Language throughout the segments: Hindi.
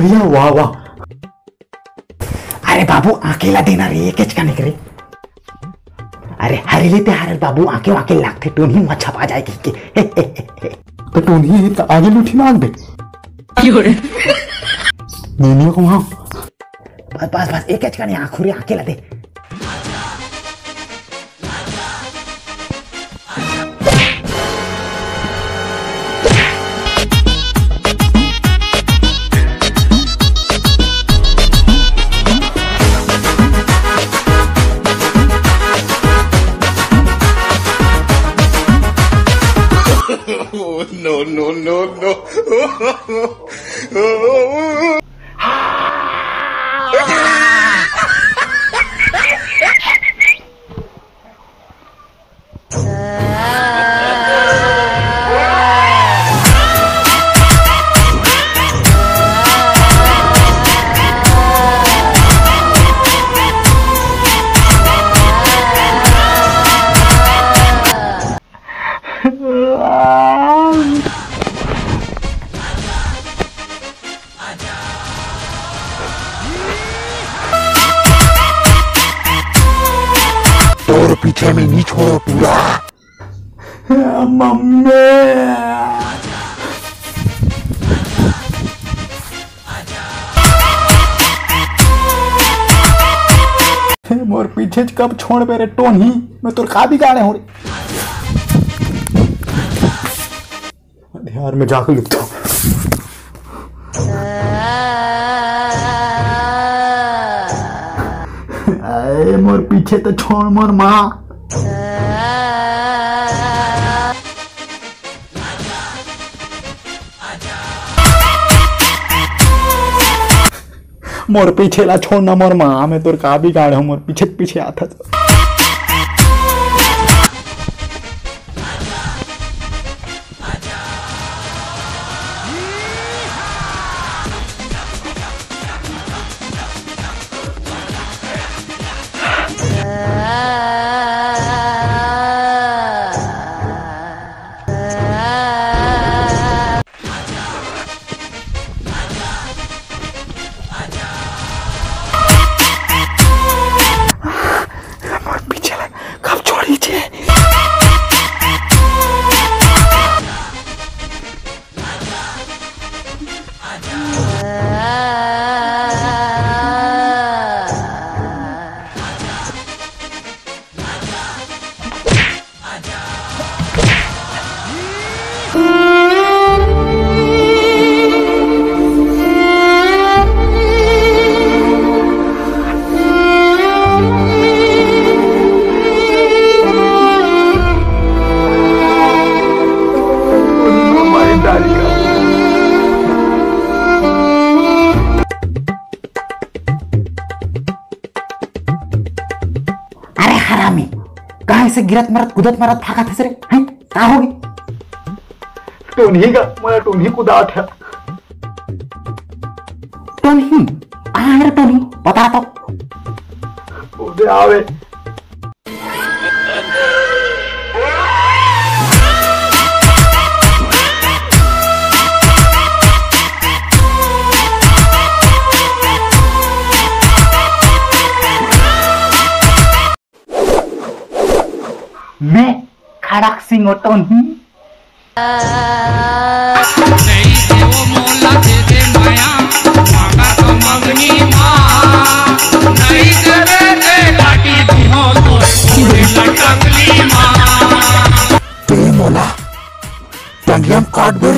भैया वाह वाह। अरे बाबू अकेला देना रे केच का निकले। अरे हरी लेते हरे बाबू आके वाके लागते टोनी मच्छा पा जाएगी के तो टोनी तो आगे लूठी मांग दे नहीं को वहां बस बस बस एक केच का नहीं आखुरी अकेला दे। No, no, no, no. और पीछे में नहीं छोड़ो पूरा मम्मी। मोर पीछे कब छोड़ मेरे टोनी मैं तो का भी गाड़े हो रही यार मैं जाकर लिखता हूँ। अरे मोर पीछे तो छोड़ मोर माँ। मोर पीछे ला छोड़ना मोर माँ मैं तो का भी गाड़ हूँ मोर पीछे पीछे आता तो। हरामी कहाँ से गिरत मरत कुदत मरत भागा थे रे हैं कहाँ होगी टोनी का मैं टोनी कुदात है टोनी कहाँ है रे टोनी बता तो उधर आवे मैं खड़क सिंह टोनी नहीं देव मोला दे दे माया मांगा तो मंगनी माँ नहीं दे दे लाठी दिहो तो पूरे लटकली माँ ते मोला टंगियम काट दे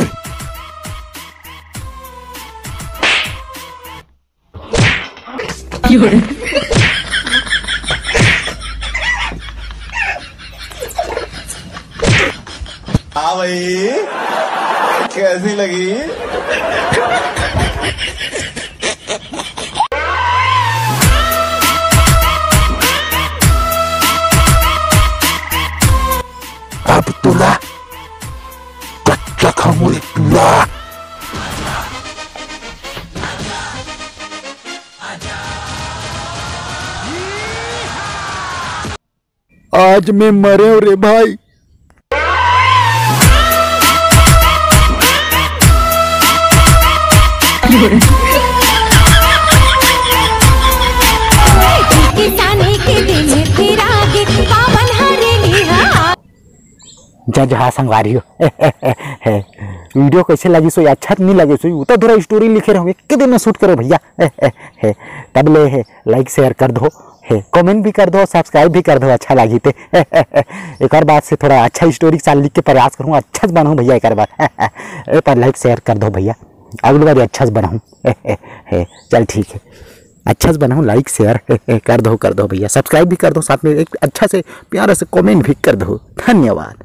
क्यों हाँ भाई कैसी लगी अब तुला कच्चा खामोरे तुला आज मैं मरे हो रे भाई You're दिन तेरा के पावन हरेली हा। जज हाँ संगवारी हो वीडियो कैसे लगी सो अच्छा नहीं लगे सो उतना थोड़ा स्टोरी लिखे रहोगे कितने दिन में शूट करो भैया तब ले है लाइक शेयर कर दो है कमेंट भी कर दो सब्सक्राइब भी कर दो अच्छा लगी थे एक और बात से थोड़ा अच्छा स्टोरी साल लिख के प्रयास करूँ अच्छा से बनाऊँ भैया एक बार पर लाइक शेयर कर दो भैया अगली बार अच्छा से बनाऊँ चल ठीक है अच्छा से बनाऊँ लाइक शेयर कर दो भैया सब्सक्राइब भी कर दो साथ में एक अच्छा से प्यारा से कमेंट भी कर दो धन्यवाद